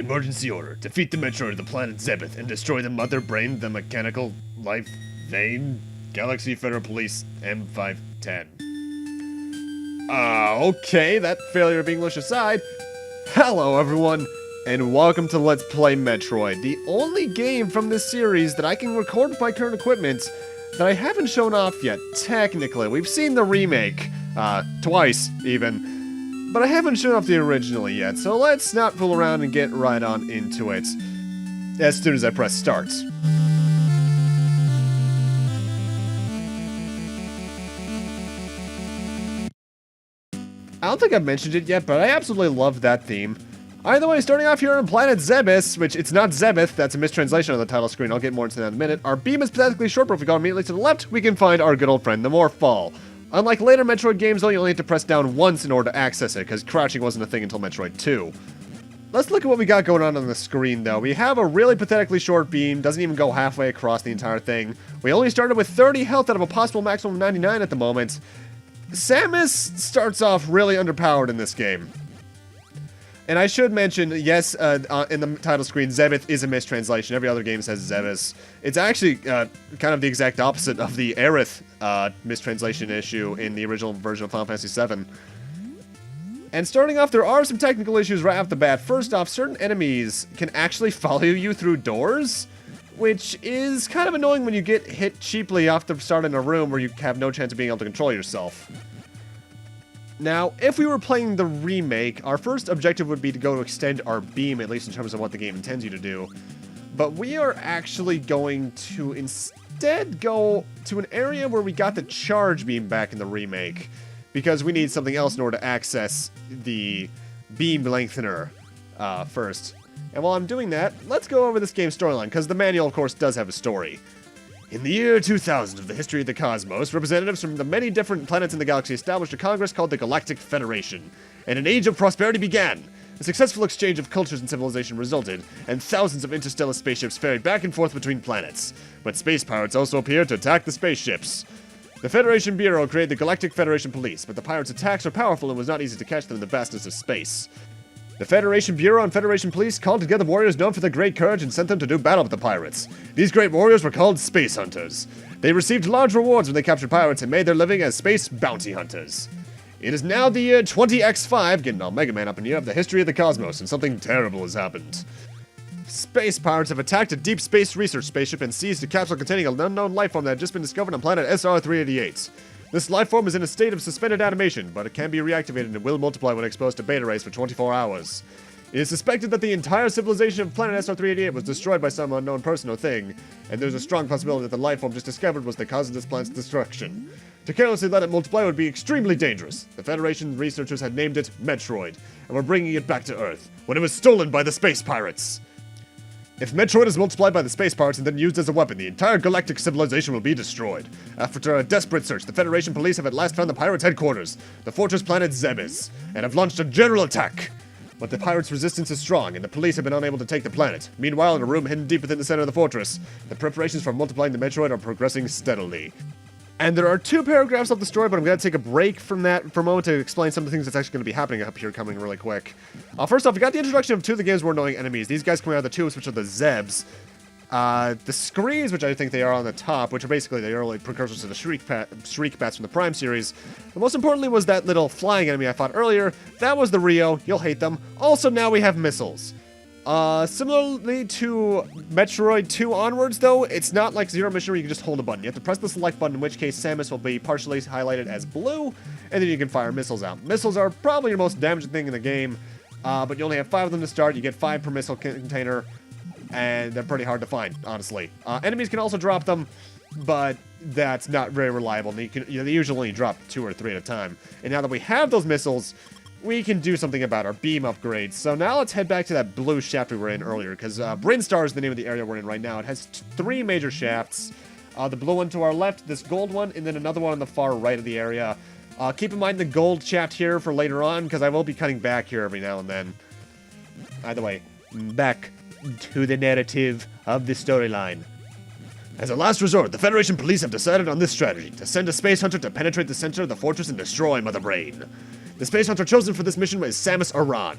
Emergency order. Defeat the Metroid of the planet Zebes and destroy the mother brain, the mechanical life vein, Galaxy Federal Police M510. Okay, that failure of English aside, hello everyone, and welcome to Let's Play Metroid, the only game from this series that I can record with my current equipment that I haven't shown off yet, technically. We've seen the remake, twice, even, but I haven't shown off the original yet, so let's not fool around and get right on into it as soon as I press start. I don't think I've mentioned it yet, but I absolutely love that theme. Either way, starting off here on planet Zebes, which it's not Zebeth, that's a mistranslation on the title screen, I'll get more into that in a minute. Our beam is pathetically short, but if we go immediately to the left, we can find our good old friend, the Morphball. Unlike later Metroid games, though, you only have to press down once in order to access it, because crouching wasn't a thing until Metroid 2. Let's look at what we got going on the screen, though. We have a really pathetically short beam, doesn't even go halfway across the entire thing. We only started with 30 health out of a possible maximum of 99 at the moment. Samus starts off really underpowered in this game. And I should mention, yes, in the title screen, Zebeth is a mistranslation. Every other game says Zebes. It's actually kind of the exact opposite of the Aerith mistranslation issue in the original version of Final Fantasy VII. And starting off, there are some technical issues right off the bat. First off, certain enemies can actually follow you through doors, which is kind of annoying when you get hit cheaply off the start in a room where you have no chance of being able to control yourself. Now, if we were playing the remake, our first objective would be to go to extend our beam, at least in terms of what the game intends you to do. But we are actually going to instead go to an area where we got the charge beam back in the remake, because we need something else in order to access the beam lengthener first. And while I'm doing that, let's go over this game's storyline, because the manual, of course, does have a story. In the year 2000 of the history of the cosmos, representatives from the many different planets in the galaxy established a congress called the Galactic Federation, and an age of prosperity began. A successful exchange of cultures and civilization resulted, and thousands of interstellar spaceships ferried back and forth between planets. But space pirates also appeared to attack the spaceships. The Federation Bureau created the Galactic Federation Police, but the pirates' attacks were powerful and it was not easy to catch them in the vastness of space. The Federation Bureau and Federation Police called together warriors known for their great courage and sent them to do battle with the pirates. These great warriors were called Space Hunters. They received large rewards when they captured pirates and made their living as space bounty hunters. It is now the year 20X5, getting all Mega Man up in here, of the history of the cosmos, and something terrible has happened. Space pirates have attacked a deep space research spaceship and seized a capsule containing an unknown life form that had just been discovered on planet SR-388. This life form is in a state of suspended animation, but it can be reactivated and will multiply when exposed to beta rays for 24 hours. It is suspected that the entire civilization of planet SR-388 was destroyed by some unknown person or thing, and there's a strong possibility that the life form just discovered was the cause of this planet's destruction. To carelessly let it multiply would be extremely dangerous. The Federation researchers had named it Metroid, and were bringing it back to Earth, when it was stolen by the space pirates. If Metroid is multiplied by the space pirates and then used as a weapon, the entire galactic civilization will be destroyed. After a desperate search, the Federation police have at last found the pirates' headquarters, the fortress planet Zebes, and have launched a general attack. But the pirates' resistance is strong, and the police have been unable to take the planet. Meanwhile, in a room hidden deep within the center of the fortress, the preparations for multiplying the Metroid are progressing steadily. And there are 2 paragraphs of the story, but I'm going to take a break from that for a moment to explain some of the things that's actually going to be happening up here coming really quick. First off, we got the introduction of 2 of the game's more annoying enemies. These guys coming out of the tubes, which are the Zebes. The Screes, which I think they are on the top, which are basically the early precursors to the Shriek Bats from the Prime series. And most importantly was that little flying enemy I fought earlier. That was the Rio. You'll hate them. Also, now we have missiles. Similarly to Metroid 2 onwards, though, it's not like Zero Mission where you can just hold a button. You have to press the select button, in which case Samus will be partially highlighted as blue, and then you can fire missiles out. Missiles are probably your most damaging thing in the game, but you only have 5 of them to start. You get 5 per missile container, and they're pretty hard to find, honestly. Enemies can also drop them, but that's not very reliable. They usually only drop 2 or 3 at a time. And now that we have those missiles, we can do something about our beam upgrades. So now let's head back to that blue shaft we were in earlier, because Brinstar is the name of the area we're in right now. It has 3 major shafts. The blue one to our left, this gold one, and then another one on the far right of the area. Keep in mind the gold shaft here for later on, because I will be cutting back here every now and then. Either way, back to the narrative of the storyline. As a last resort, the Federation Police have decided on this strategy, to send a space hunter to penetrate the center of the fortress and destroy Mother Brain. The space hunter chosen for this mission is Samus Aran.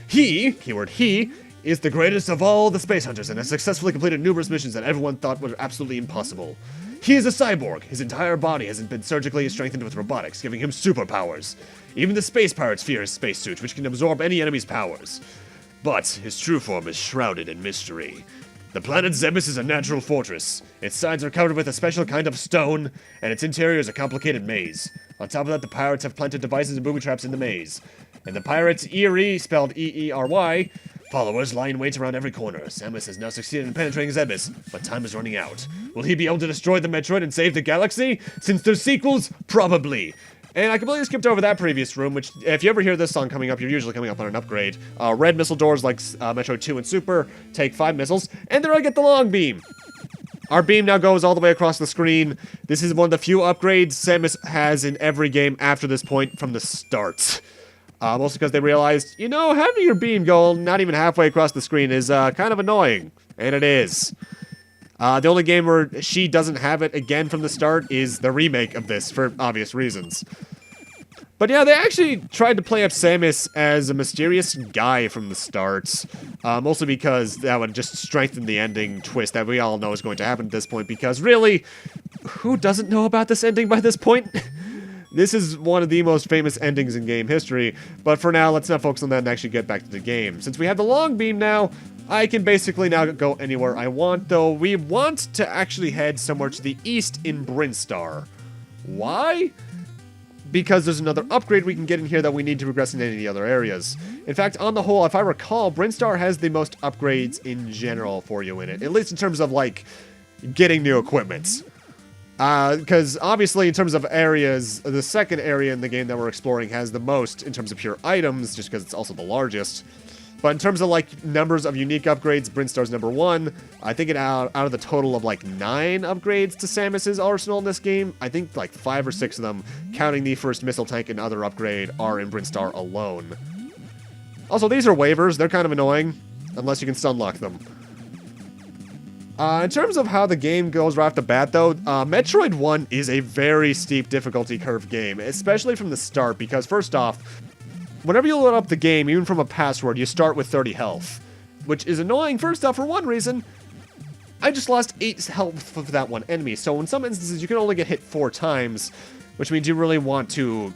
He, keyword he, He is the greatest of all the space hunters and has successfully completed numerous missions that everyone thought were absolutely impossible. He is a cyborg. His entire body has been surgically strengthened with robotics, giving him superpowers. Even the space pirates fear his spacesuit, which can absorb any enemy's powers. But his true form is shrouded in mystery. The planet Zebes is a natural fortress. Its sides are covered with a special kind of stone, and its interior is a complicated maze. On top of that, the pirates have planted devices and booby traps in the maze. And the pirates' Eerie, spelled E-E-R-Y, followers lie in wait around every corner. Samus has now succeeded in penetrating Zebes, but time is running out. Will he be able to destroy the Metroid and save the galaxy? Since there's sequels, probably. And I completely skipped over that previous room, which, if you ever hear this song coming up, you're usually coming up on an upgrade. Red missile doors like Metroid 2 and Super take 5 missiles, and there I get the long beam. Our beam now goes all the way across the screen. This is one of the few upgrades Samus has in every game after this point from the start. Mostly because they realized, you know, having your beam go not even halfway across the screen is kind of annoying. And it is. The only game where she doesn't have it again from the start is the remake of this, for obvious reasons. But yeah, they actually tried to play up Samus as a mysterious guy from the start. Mostly because that would just strengthen the ending twist that we all know is going to happen at this point. Because really, who doesn't know about this ending by this point? This is one of the most famous endings in game history. But for now, let's not focus on that and actually get back to the game. Since we have the long beam now, I can basically now go anywhere I want, though we want to actually head somewhere to the east in Brinstar. Why? Because there's another upgrade we can get in here that we need to progress in any of the other areas. In fact, on the whole, if I recall, Brinstar has the most upgrades in general for you in it. At least in terms of, like, getting new equipment. Because obviously, in terms of areas, the second area in the game that we're exploring has the most in terms of pure items, just because it's also the largest. But in terms of, like, numbers of unique upgrades, Brinstar's number 1. I think out of the total of, like, 9 upgrades to Samus's arsenal in this game, I think, like, 5 or 6 of them, counting the first missile tank and other upgrade, are in Brinstar alone. Also, these are waivers. They're kind of annoying, unless you can stunlock them. In terms of how the game goes right off the bat, though, Metroid 1 is a very steep difficulty curve game, especially from the start, because first off, whenever you load up the game, even from a password, you start with 30 health, which is annoying, first off, for one reason. I just lost 8 health for that one enemy, so in some instances, you can only get hit 4 times, which means you really want to,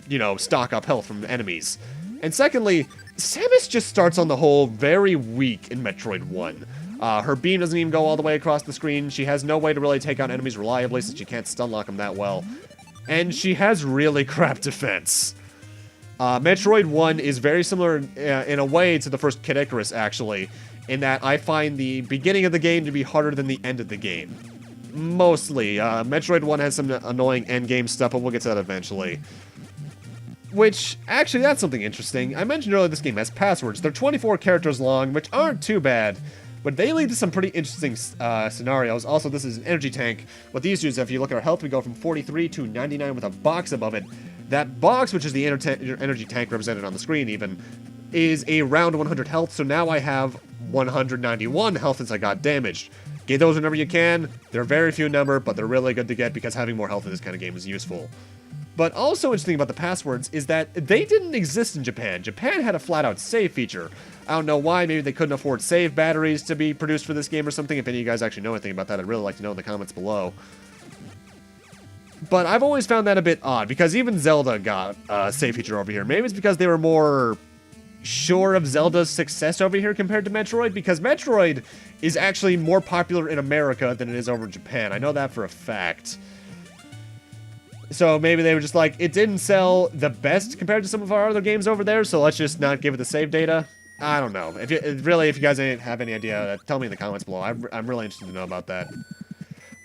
you know, stock up health from enemies. And secondly, Samus just starts on the whole very weak in Metroid 1. Her beam doesn't even go all the way across the screen. She has no way to really take out enemies reliably since she can't stunlock them that well. And she has really crap defense. Metroid 1 is very similar in a way to the first Kid Icarus, actually, in that I find the beginning of the game to be harder than the end of the game. Mostly. Metroid 1 has some annoying endgame stuff, but we'll get to that eventually. Which, actually, that's something interesting. I mentioned earlier this game has passwords. They're 24 characters long, which aren't too bad. But they lead to some pretty interesting scenarios. Also, this is an energy tank. What these do is if you look at our health, we go from 43 to 99 with a box above it. That box, which is the energy tank represented on the screen even, is around 100 health. So now I have 191 health since I got damaged. Get those whenever you can. They're very few in number, but they're really good to get because having more health in this kind of game is useful. But also interesting about the passwords is that they didn't exist in Japan. Japan had a flat-out save feature. I don't know why. Maybe they couldn't afford save batteries to be produced for this game or something. If any of you guys actually know anything about that, I'd really like to know in the comments below. But I've always found that a bit odd, because even Zelda got a save feature over here. Maybe it's because they were more sure of Zelda's success over here compared to Metroid, because Metroid is actually more popular in America than it is over in Japan. I know that for a fact. So maybe they were just like, it didn't sell the best compared to some of our other games over there, so let's just not give it the save data. I don't know. If you guys have any idea, tell me in the comments below. I'm really interested to know about that.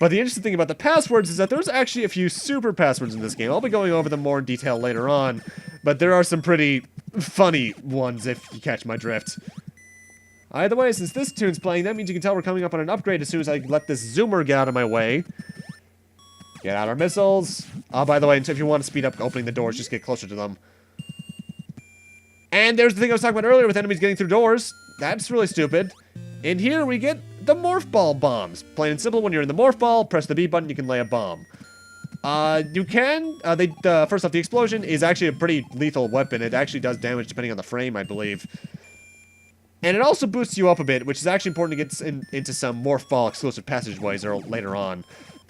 But the interesting thing about the passwords is that there's actually a few super passwords in this game. I'll be going over them more in detail later on, but there are some pretty funny ones if you catch my drift. Either way, since this tune's playing, that means you can tell we're coming up on an upgrade as soon as I let this zoomer get out of my way. Get out our missiles. By the way, if you want to speed up opening the doors, just get closer to them. And there's the thing I was talking about earlier with enemies getting through doors. That's really stupid. And here we get the morph ball bombs. Plain and simple, when you're in the morph ball, press the B button, you can lay a bomb. First off, the explosion is actually a pretty lethal weapon. It actually does damage depending on the frame, I believe. And it also boosts you up a bit, which is actually important to get into some more fall exclusive passageways later on.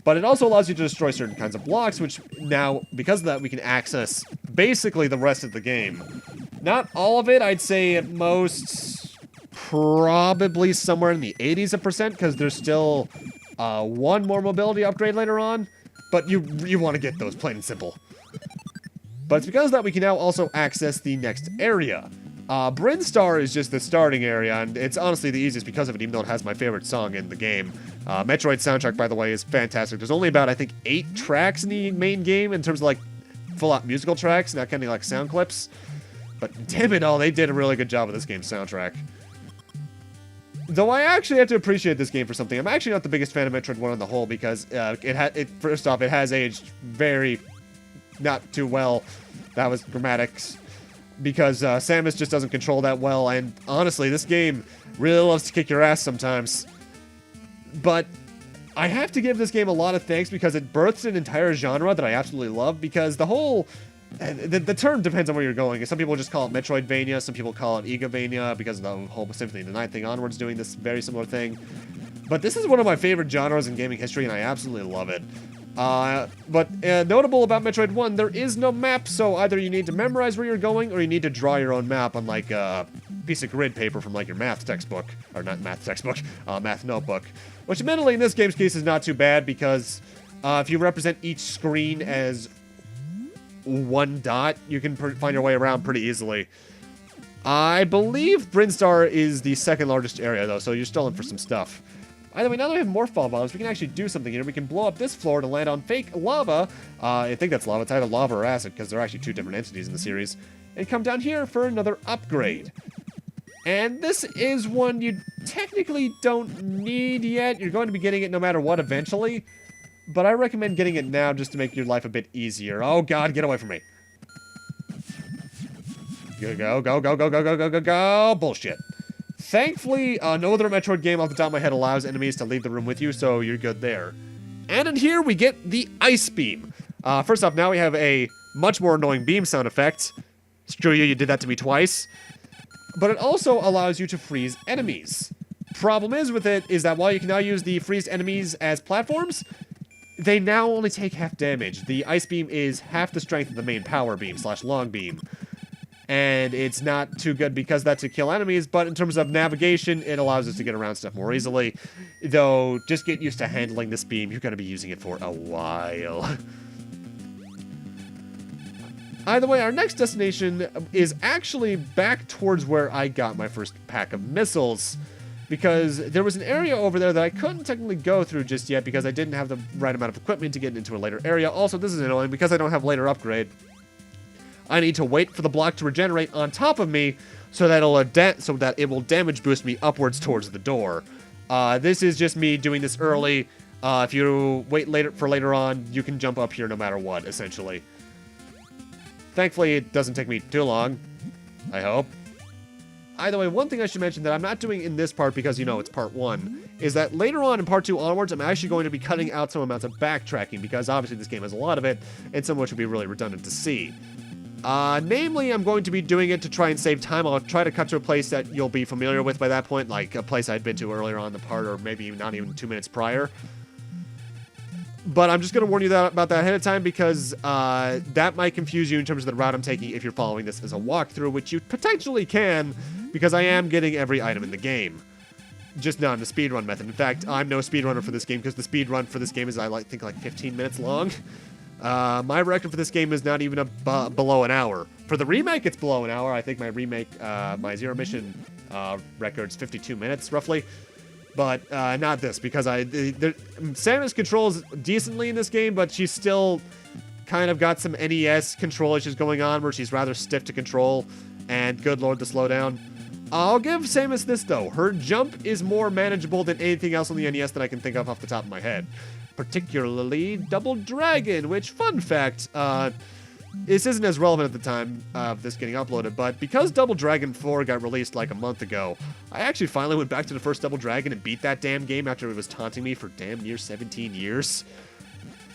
But it also allows you to destroy certain kinds of blocks, which now, because of that, we can access basically the rest of the game. Not all of it, I'd say at most probably somewhere in the 80s%, because there's still one more mobility upgrade later on. But you want to get those, plain and simple. But it's because of that we can now also access the next area. Brinstar is just the starting area, and it's honestly the easiest because of it, even though it has my favorite song in the game. Metroid soundtrack, by the way, is fantastic. There's only about, I think, 8 tracks in the main game in terms of, like, full-out musical tracks, not counting, like, sound clips. But damn it all, they did a really good job with this game's soundtrack. Though I actually have to appreciate this game for something. I'm actually not the biggest fan of Metroid 1 on the whole, because first off, it has aged very not too well. That was grammatics. Because Samus just doesn't control that well, and honestly, this game really loves to kick your ass sometimes. But I have to give this game a lot of thanks because it births an entire genre that I absolutely love, because the whole... The term depends on where you're going. Some people just call it Metroidvania, some people call it Egavania, because of the whole Symphony of the Night thing onwards doing this very similar thing. But this is one of my favorite genres in gaming history, and I absolutely love it. But notable about Metroid 1, there is no map, so either you need to memorize where you're going, or you need to draw your own map on, like, a piece of grid paper from, like, your math textbook. Or not math textbook, math notebook. Which, admittedly, in this game's case is not too bad, because if you represent each screen as one dot, you can find your way around pretty easily. I believe Brinstar is the second largest area, though, so you're still in for some stuff. Either way, now that we have more fall bombs, we can actually do something here. We can blow up this floor to land on fake lava. I think that's lava. It's either lava or acid, because they're actually 2 different entities in the series. And come down here for another upgrade. And this is one you technically don't need yet. You're going to be getting it no matter what eventually. But I recommend getting it now just to make your life a bit easier. Oh god, get away from me. Go, go, go, go, go, go, go, go, go, go. Bullshit. Thankfully, no other Metroid game off the top of my head allows enemies to leave the room with you, so you're good there. And in here, we get the Ice Beam. First off, now we have a much more annoying beam sound effect. Screw you, you did that to me twice. But it also allows you to freeze enemies. Problem is with it is that while you can now use the freeze enemies as platforms, they now only take half damage. The Ice Beam is half the strength of the main power beam / long beam. And it's not too good because that's to kill enemies, but in terms of navigation, it allows us to get around stuff more easily. Though, just get used to handling this beam. You're going to be using it for a while. Either way, our next destination is actually back towards where I got my first pack of missiles. Because there was an area over there that I couldn't technically go through just yet because I didn't have the right amount of equipment to get into a later area. Also, this is annoying because I don't have later upgrade. I need to wait for the block to regenerate on top of me so that it will damage boost me upwards towards the door. This is just me doing this early. If you wait for later on, you can jump up here no matter what, essentially. Thankfully, it doesn't take me too long. I hope. Either way, one thing I should mention that I'm not doing in this part because, you know, it's part 1, is that later on in part 2 onwards, I'm actually going to be cutting out some amounts of backtracking because obviously this game has a lot of it, and some of which would be really redundant to see. Namely, I'm going to be doing it to try and save time. I'll try to cut to a place that you'll be familiar with by that point, like a place I'd been to earlier on in the part, or maybe not even 2 minutes prior. But I'm just going to warn you about that ahead of time because that might confuse you in terms of the route I'm taking if you're following this as a walkthrough, which you potentially can, because I am getting every item in the game. Just not in the speedrun method. In fact, I'm no speedrunner for this game because the speedrun for this game is, I think, like 15 minutes long. My record for this game is not even below an hour. For the remake, it's below an hour. I think my remake, my Zero Mission record's 52 minutes, roughly. But not this, because Samus controls decently in this game, but she's still kind of got some NES control issues going on where she's rather stiff to control, and good lord, the slowdown. I'll give Samus this, though. Her jump is more manageable than anything else on the NES that I can think of off the top of my head. Particularly Double Dragon, which, fun fact, this isn't as relevant at the time of this getting uploaded, but because Double Dragon 4 got released like a month ago, I actually finally went back to the first Double Dragon and beat that damn game after it was taunting me for damn near 17 years.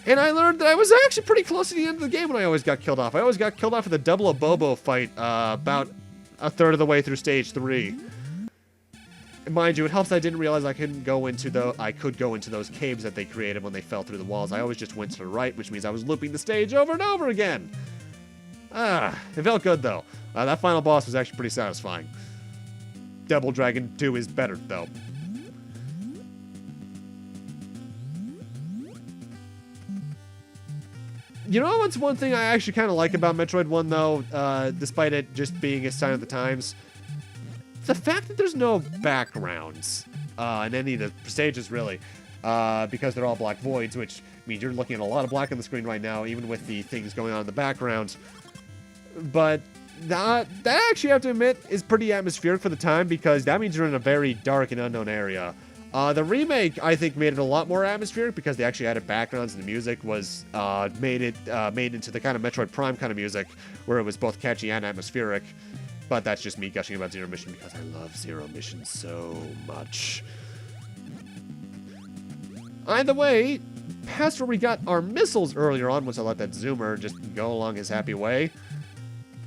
And I learned that I was actually pretty close to the end of the game when I always got killed off. I always got killed off at the Double Abobo fight about a third of the way through stage 3. Mind you, it helps I didn't realize I could go into those caves that they created when they fell through the walls. I always just went to the right, which means I was looping the stage over and over again. It felt good, though. That final boss was actually pretty satisfying. Double Dragon 2 is better, though. You know what's one thing I actually kind of like about Metroid 1, though, despite it just being a sign of the times? The fact that there's no backgrounds in any of the stages, really, because they're all black voids, which means you're looking at a lot of black on the screen right now, even with the things going on in the background. But that actually, I have to admit, is pretty atmospheric for the time, because that means you're in a very dark and unknown area. The remake, I think, made it a lot more atmospheric because they actually added backgrounds, and the music was made into the kind of Metroid Prime kind of music, where it was both catchy and atmospheric. But that's just me gushing about Zero Mission because I love Zero Mission so much. Either way, past where we got our missiles earlier on, once I let that zoomer just go along his happy way,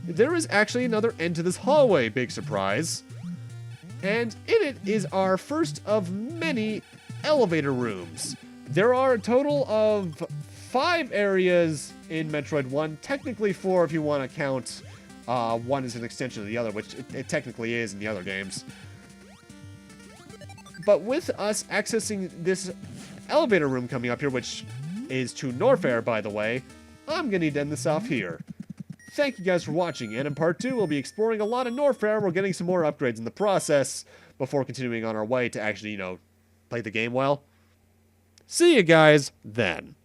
there is actually another end to this hallway, big surprise. And in it is our first of many elevator rooms. There are a total of 5 areas in Metroid 1, technically 4 if you want to count one is an extension of the other, which it technically is in the other games. But with us accessing this elevator room coming up here, which is to Norfair, by the way, I'm going to end this off here. Thank you guys for watching, and in part 2, we'll be exploring a lot of Norfair. We're getting some more upgrades in the process before continuing on our way to actually, play the game well. See you guys then.